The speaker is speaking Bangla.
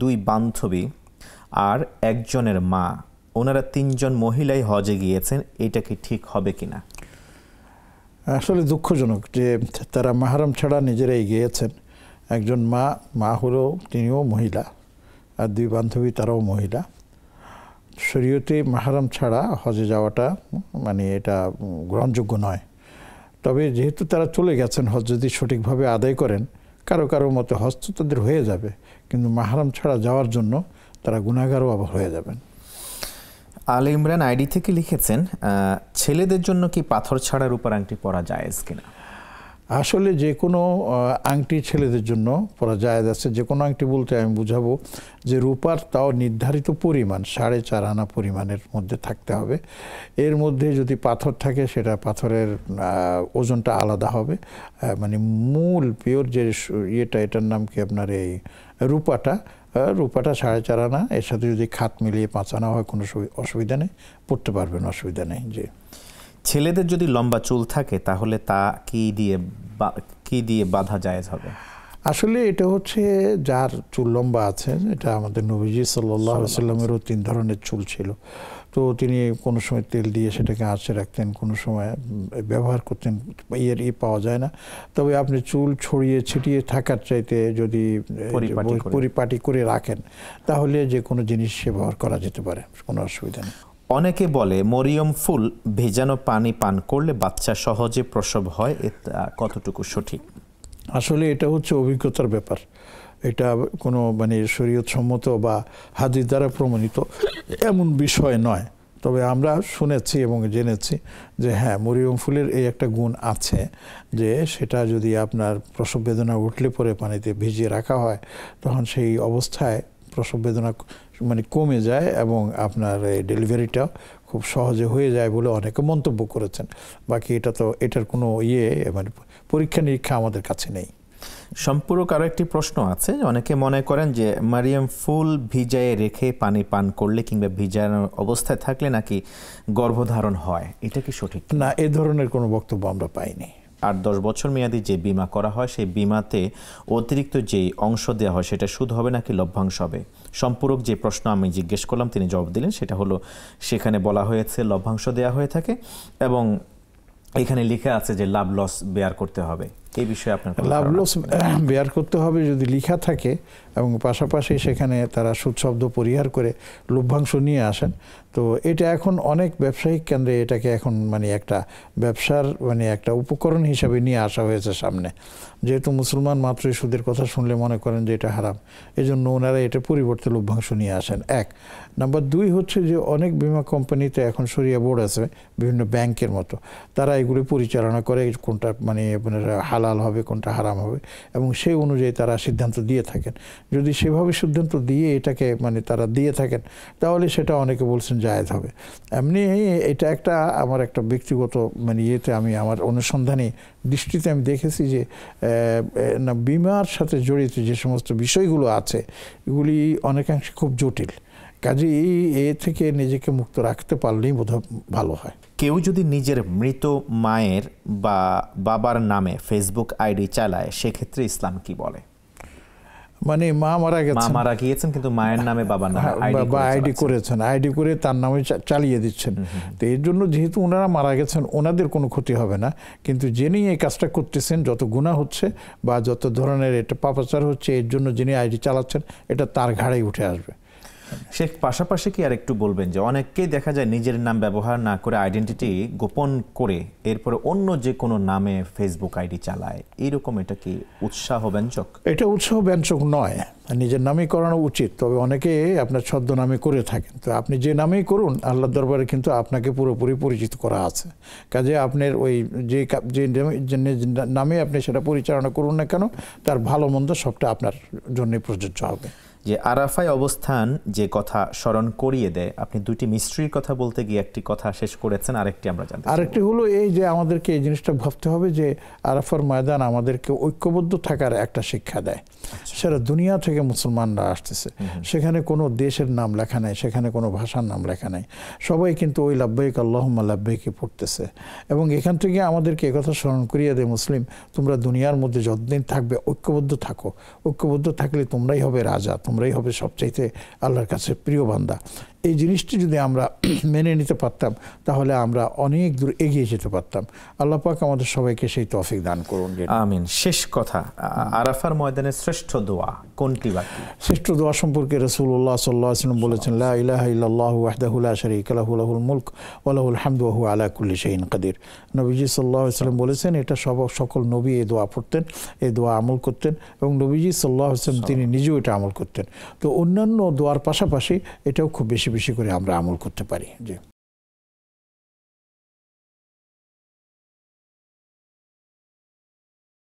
দুই বান্ধবী আর একজনের মা, ওনারা তিনজন মহিলাই হজে গিয়েছেন, এটা কি ঠিক হবে কিনা? আসলে দুঃখজনক যে তারা মাহরম ছাড়া নিজেরাই গিয়েছেন। একজন মা হলো তিনিও মহিলা, আর দুই বান্ধবী তারাও মহিলা। শরীয়তে মাহরম ছাড়া হজে যাওয়াটা মানে এটা গ্রহণযোগ্য নয়। তবে যেহেতু তারা চলে গেছেন, হজ যদি সঠিকভাবে আদায় করেন, কারো কারো মতে হজ তো তাদের হয়ে যাবে, কিন্তু মাহরম ছাড়া যাওয়ার জন্য তারা গুনাহগারও আবার হয়ে যাবেন। আল ইমরান আইডি থেকে লিখেছেন, ছেলেদের জন্য কি পাথর ছাড়া রূপার আংটি পরা জায়েজ কিনা? আসলে যে কোনো আংটি ছেলেদের জন্য পরা জায়েজ আছে। যে কোনো আংটি বলতে আমি বুঝাবো যে রূপার তাও নির্ধারিত পরিমাণ 4.5 আনা পরিমাণের মধ্যে থাকতে হবে। এর মধ্যে যদি পাথর থাকে সেটা পাথরের ওজনটা আলাদা হবে। মানে মূল পিওর যে এটার নাম কি আপনার এই রূপাটা 4.5 আনা, এর সাথে যদি খাত মিলিয়ে 5 আনা হয় কোনো অসুবিধা নেই, পড়তে পারবেন, অসুবিধা নেই। যে ছেলেদের যদি লম্বা চুল থাকে তাহলে তা কি দিয়ে বাঁধা জায়েজ হবে? আসলে এটা হচ্ছে যার চুল লম্বা আছে, এটা আমাদের নবীজি সাল্লাল্লাহু আলাইহি ওয়াসাল্লামেরও 3 ধরনের চুল ছিল। তো তিনি কোনো সময় তেল দিয়ে সেটাকে আঁচড়ে রাখতেন, কোনো সময় ব্যবহার করতেন, পাওয়া যায় না। তবে আপনি চুল ছড়িয়ে ছিটিয়ে থাকার চাইতে যদি পরিপাটি করে রাখেন তাহলে যে কোনো জিনিস ব্যবহার করা যেতে পারে, কোনো অসুবিধা নেই। অনেকে বলে মরিয়ম ফুল ভেজানো পানি পান করলে বাচ্চা সহজে প্রসব হয়, এটা কতটুকু সঠিক? আসলে এটা হচ্ছে অভিজ্ঞতার ব্যাপার। এটা কোনো মানে শরীয়তসম্মত বা হাদিস দ্বারা প্রমাণিত এমন বিষয় নয়। তবে আমরা শুনেছি এবং জেনেছি যে হ্যাঁ, মরিয়ম ফুলের এই একটা গুণ আছে যে সেটা যদি আপনার প্রসব বেদনা উঠলে পরে পানিতে ভিজিয়ে রাখা হয়, তখন সেই অবস্থায় প্রসব বেদনা মানে কমে যায় এবং আপনার এই ডেলিভারিটা খুব সহজে হয়ে যায় বলে অনেকে মন্তব্য করেছেন। বাকি এটার কোনো মানে পরীক্ষা নিরীক্ষা আমাদের কাছে নেই। সম্পূরক আরও একটি প্রশ্ন আছে। অনেকে মনে করেন যে মারিয়াম ফুল ভিজায়ে রেখে পানি পান করলে কিংবা ভিজানো অবস্থায় থাকলে নাকি গর্ভধারণ হয়, এটা কি সঠিক? না, এ ধরনের কোনো বক্তব্য আমরা পাইনি। 8-10 বছর মেয়াদি যে বিমা করা হয় সেই বিমাতে অতিরিক্ত যে অংশ দেওয়া হয় সেটা সুদ হবে নাকি লভ্যাংশ হবে? সম্পূরক যে প্রশ্ন আমি জিজ্ঞেস করলাম তিনি জবাব দিলেন, সেটা হলো সেখানে বলা হয়েছে লভ্যাংশ দেওয়া হয়ে থাকে এবং এখানে লেখা আছে যে লাভ লস বেয়ার করতে হবে। এই বিষয়ে আপনার লাভ লস বেয়ার করতে হবে যদি লেখা থাকে এবং পাশাপাশি সেখানে তারা সুদ শব্দ পরিহার করে লভ্যাংশ নিয়ে আসেন, তো এটা এখন অনেক ব্যবসায়িক কেন্দ্রে এটাকে এখন মানে একটা ব্যবসার মানে একটা উপকরণ হিসাবে নিয়ে আসা হয়েছে সামনে। যেহেতু মুসলমান মাত্রই সুদের কথা শুনলে মনে করেন যে এটা হারাম, এই জন্য ওনারা এটা পরিবর্তে লভ্যাংশ নিয়ে আসেন। 1 নাম্বার 2 হচ্ছে যে অনেক বিমা কোম্পানিতে এখন শরিয়া বোর্ড আছে, বিভিন্ন ব্যাংকের মতো, তারা এগুলি পরিচালনা করে কোনটা মানে হালাল হবে কোনটা হারাম হবে এবং সেই অনুযায়ী তারা সিদ্ধান্ত দিয়ে থাকেন। যদি সেভাবে সিদ্ধান্ত দিয়ে এটাকে মানে তারা দিয়ে থাকেন তাহলে সেটা অনেকে বলছেন জায়েজ হবে। এমনি এটা একটা আমার একটা ব্যক্তিগত মানে আমি আমার অনুসন্ধানী দৃষ্টিতে আমি দেখেছি যে না, বিমার সাথে জড়িত যে সমস্ত বিষয়গুলো আছে এগুলি অনেকাংশে খুব জটিল। কাজেই এ থেকে নিজেকে মুক্ত রাখতে পারলেই বোধহয় ভালো হয়। কেউ যদি নিজের মৃত মায়ের বা বাবার নামে ফেসবুক আইডি চালায় সেক্ষেত্রে ইসলাম কি বলে? মানে মা মারা গিয়েছেন কিন্তু মায়ের নামে বাবার নামে আইডি করেছেন, আইডি করে তার নামে চালিয়ে দিচ্ছেন। তো এর জন্য যেহেতু ওনারা মারা গেছেন ওনাদের কোনো ক্ষতি হবে না, কিন্তু যিনি এই কাজটা করতেছেন যত গুনাহ হচ্ছে বা যত ধরনের এটা পাপাচার হচ্ছে এর জন্য যিনি আইডি চালাচ্ছেন এটা তার ঘাড়েই উঠে আসবে। সে পাশাপাশি কি আর একটু বলবেন যে অনেককেই দেখা যায় নিজের নাম ব্যবহার না করে আইডেন্টিটি গোপন করে এরপরে অন্য যে কোনো নামে ফেসবুক আইডি চালায়, এইরকম এটা কি উৎসাহব্যঞ্জক? এটা উৎসাহব্যঞ্জক নয়, নিজের নামেই করানো উচিত। তবে অনেকে আপনার ছদ্মনামে করে থাকেন, তো আপনি যে নামেই করুন আল্লাহর দরবারে কিন্তু আপনাকে পুরোপুরি পরিচিত করা আছে। কাজে আপনার ওই যে নামে আপনি সেটা পরিচালনা করুন না কেন তার ভালো মন্দ সবটা আপনার জন্য প্রযোজ্য হবে। যে আরাফায় অবস্থান যে কথা স্মরণ করিয়ে দেয়, আপনি দুটি মিস্ট্রির কথা বলতে গিয়ে একটি কথা শেষ করেছেন, আরেকটি আমরা জানতে চাই। আরেকটি হলো এই যে আমাদেরকে এই জিনিসটা ভাবতে হবে যে আরাফার ময়দান আমাদেরকে ঐক্যবদ্ধ থাকার একটা শিক্ষা দেয়। সেটা দুনিয়া থেকে মুসলমানরা আসতেছে, সেখানে কোনো দেশের নাম লেখা নাই, সেখানে কোনো ভাষার নাম লেখা নাই, সবাই কিন্তু ওই লাব্বাইক আল্লাহুম্মা লাব্বাইকে পড়তেছে এবং এখান থেকে আমাদেরকে একথা স্মরণ করিয়ে দেয় মুসলিম তোমরা দুনিয়ার মধ্যে যতদিন থাকবে ঐক্যবদ্ধ থাকো, ঐক্যবদ্ধ থাকলে তোমরাই হবে রাজা, তোমরাই হবে সবচাইতে আল্লাহর কাছে প্রিয় বান্দা। এই জিনিসটি যদি আমরা মেনে নিতে পারতাম তাহলে আমরা অনেক দূর এগিয়ে যেতে পারতাম। আল্লাহ পাক আমাদের সবাইকে সেই তৌফিক দান করুন। আমিন। শেষ কথা, আরাফার ময়দানে শ্রেষ্ঠ দোয়া কোনটি? বাকি শ্রেষ্ঠ দোয়া সম্পর্কে রাসূলুল্লাহ সাল্লাল্লাহু আলাইহি ওয়াসাল্লাম বলেছেন, লা ইলাহা ইল্লাল্লাহু ওয়াহদাহু লা শারীকা লাহু লাহুল মুলক ওয়া লাহুল হামদু ওয়া হুয়া আলা কুল্লি শাইইন কাদির। নবীজি সাল্লাল্লাহু আলাইহি ওয়াসাল্লাম বলেছেন, এটা সকল নবী এই দোয়া পড়তেন, এই দোয়া আমল করতেন, এবং নবীজি সাল্লাল্লাহু আলাইহি ওয়াসাল্লাম তিনি নিজেও এটা আমল করতেন। তো অন্যান্য দোয়ার পাশাপাশি এটাও খুব বেশি বেশি করে আমরা আমল করতে পারি। জি।